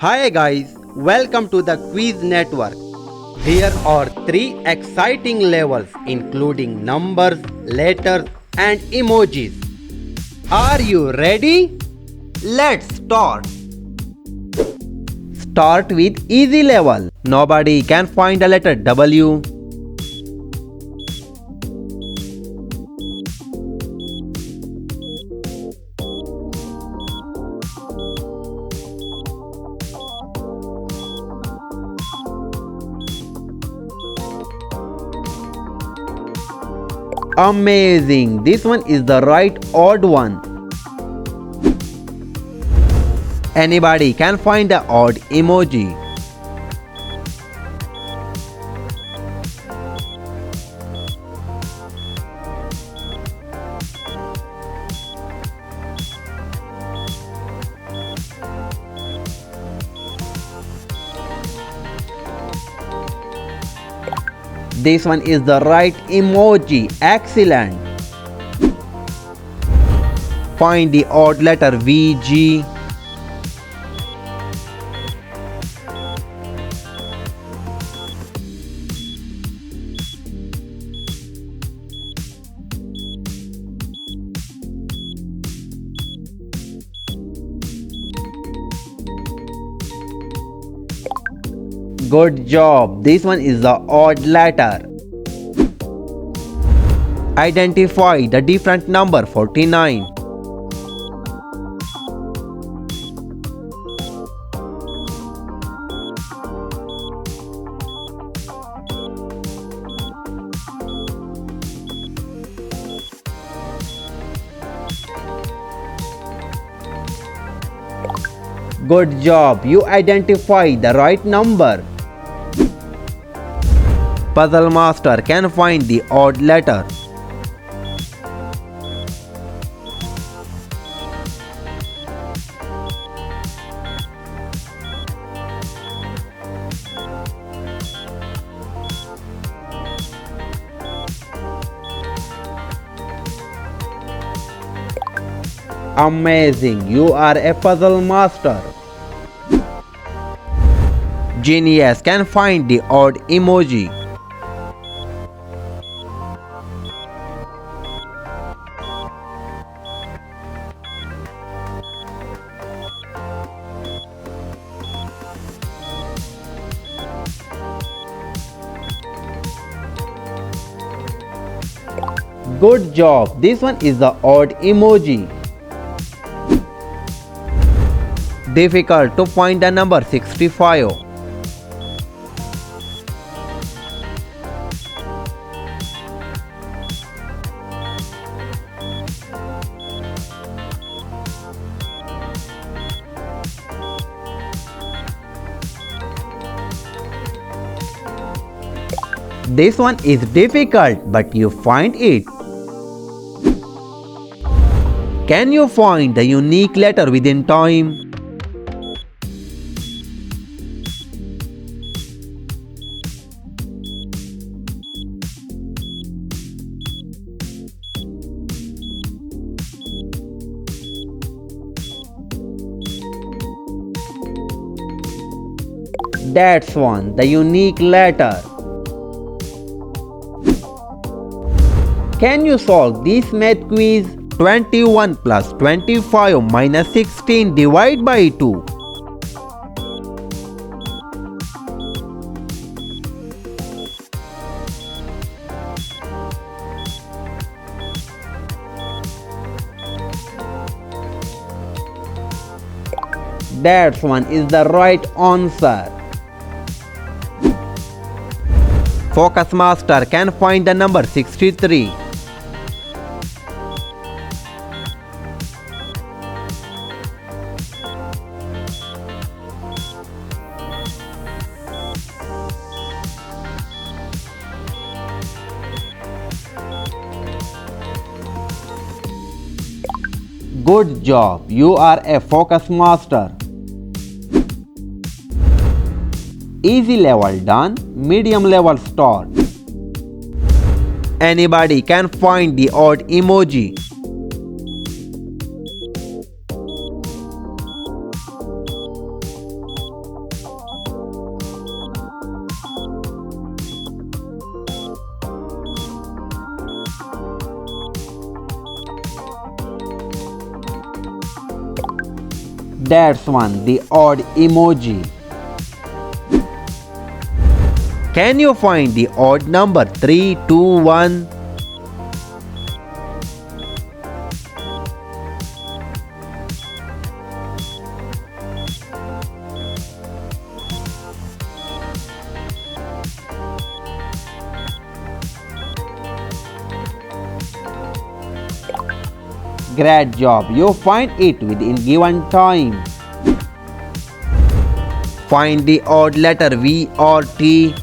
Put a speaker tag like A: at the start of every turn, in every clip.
A: Hi guys, welcome to the Quiz Network. Here are 3 exciting levels including numbers, letters and emojis. Are you ready? Let's start. Start with easy level. Nobody can find the letter W. Amazing! This one is the right odd one. Anybody can find the odd emoji. This one is the right emoji. Excellent. Find the odd letter VG. Good job. This one is the odd letter. Identify the different number 49. Good job. You identify the right number. Puzzle master can find the odd letter. Amazing, you are a puzzle master. Genius can find the odd emoji. Good job, this one is the odd emoji. Difficult to find the number 65. This one is difficult, but you find it. Can you find the unique letter within time? That's one, the unique letter. Can you solve this math quiz? 21 plus 25 minus 16 divide by 2. That one is the right answer. Focus master can find the number 63. Good job, you are a focus master. Easy level done, medium level start. Anybody can find the odd emoji. That's one, the odd emoji. Can you find the odd number 321? Great job, you find it within given time. Find the odd letter V or T.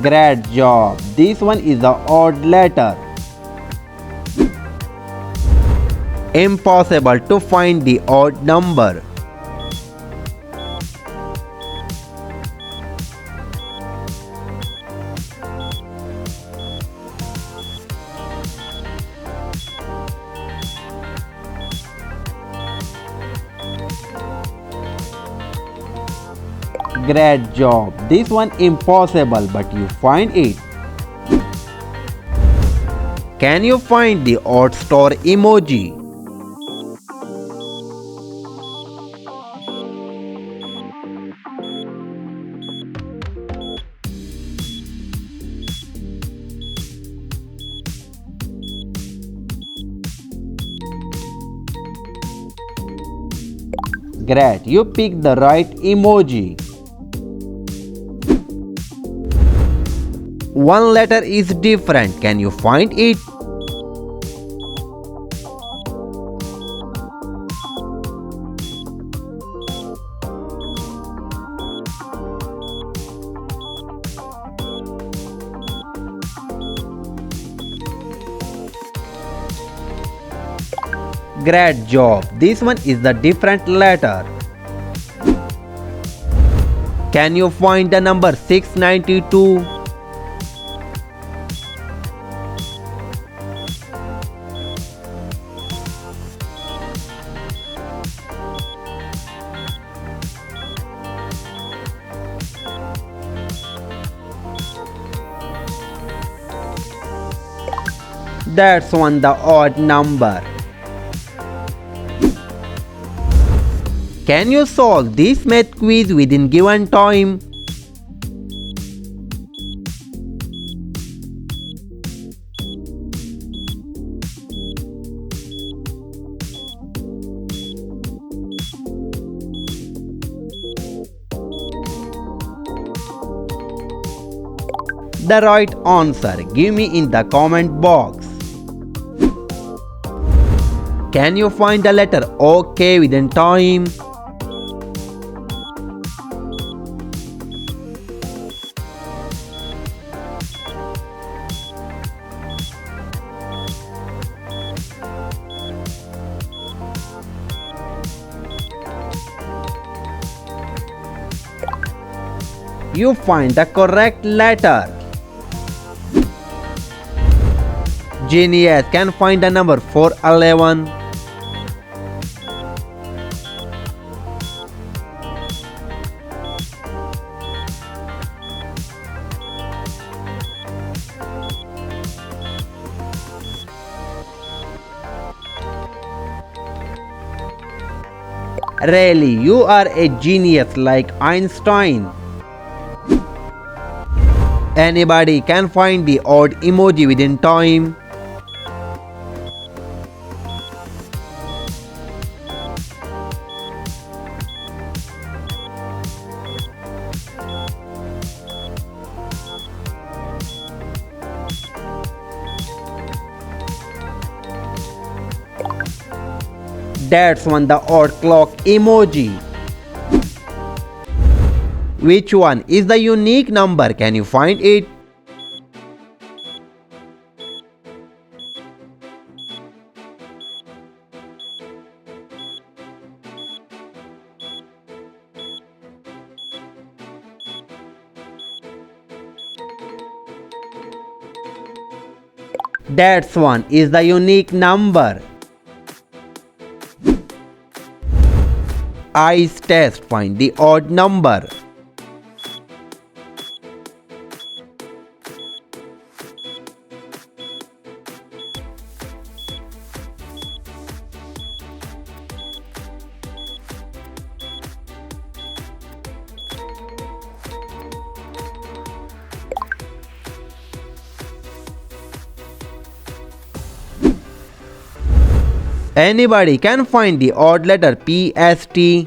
A: Great job, this one is the odd letter. Impossible to find the odd number. Great job, this one impossible, but you find it. Can you find the odd star emoji? Great, you picked the right emoji. One letter is different, can you find it? Great job, this one is the different letter. Can you find the number 692? That's one, the odd number. Can you solve this math quiz within given time? The right answer give me in the comment box. Can you find the letter OK within time? You find the correct letter. Genius, can find the number 411. Really, you are a genius like Einstein. Anybody can find the odd emoji within time. That's one, the odd clock emoji. Which one is the unique number? Can you find it? That's one is the unique number. eyes test. Find the odd number. Anybody can find the odd letter PST.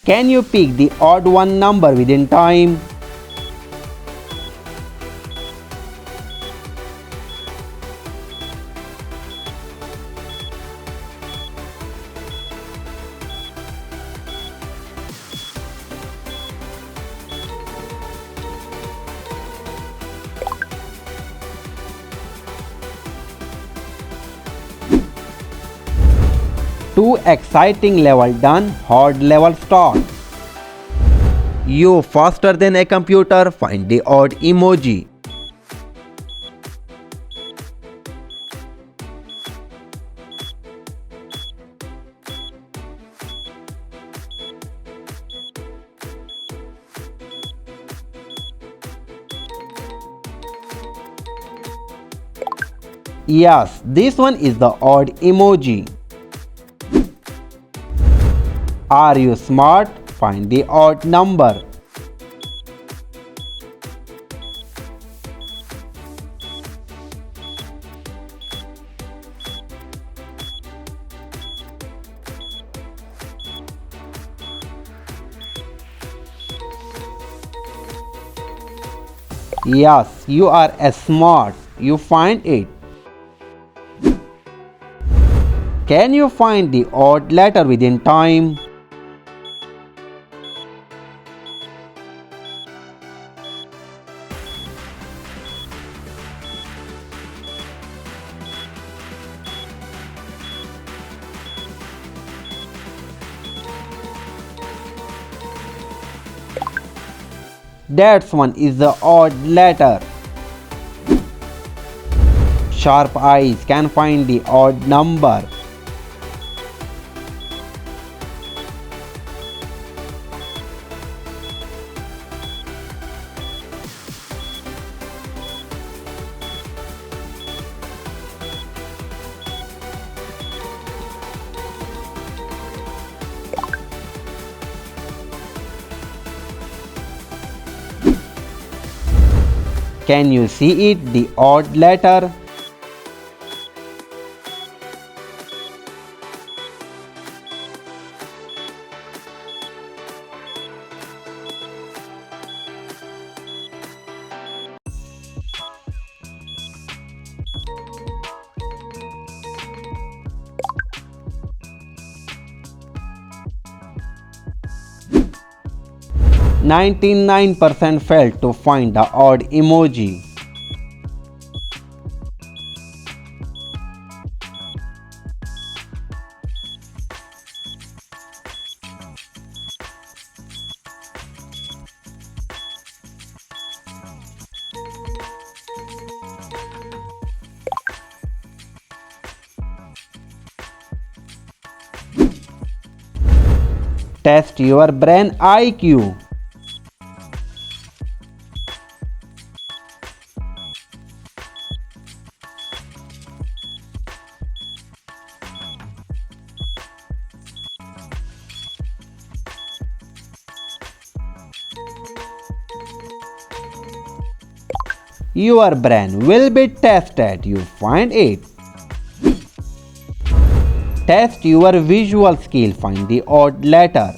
A: Can you pick the odd one number within time? Two exciting level done, hard level start. You faster than a computer, find the odd emoji. Yes, this one is the odd emoji. Are you smart? Find the odd number. Yes, you are smart. You find it. Can you find the odd letter within time? That one is the odd letter. Sharp eyes can find the odd number. Can you see it, the odd letter? %99 failed to find the odd emoji. Test your brain IQ. Your brain will be tested. You find it. Test your visual skill. Find the odd letter.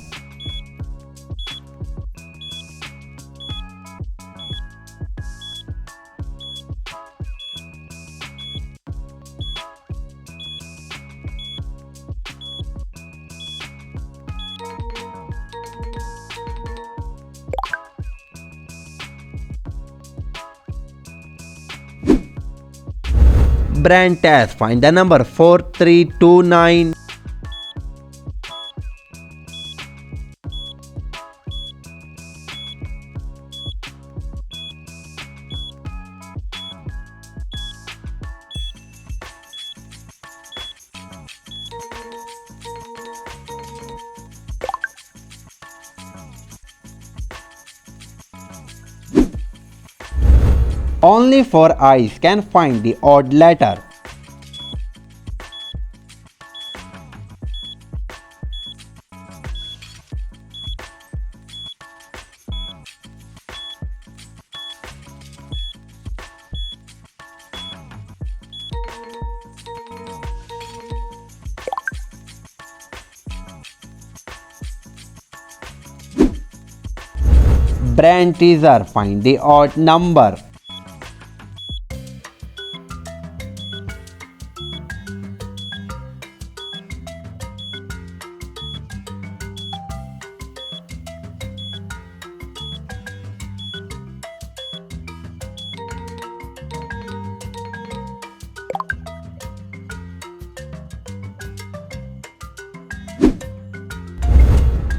A: Brand test. Find the number 4329. Only 4 eyes can find the odd letter. Brand teaser. Find the odd number.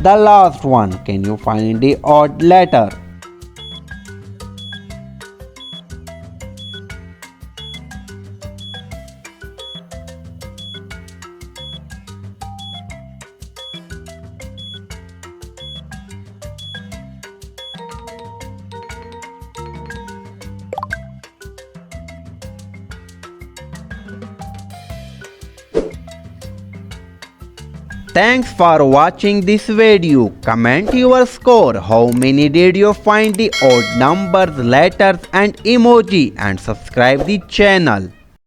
A: The last one. Can you find the odd letter? Thanks for watching this video. Comment your score. How many did you find the odd numbers, letters and emoji, and subscribe the channel.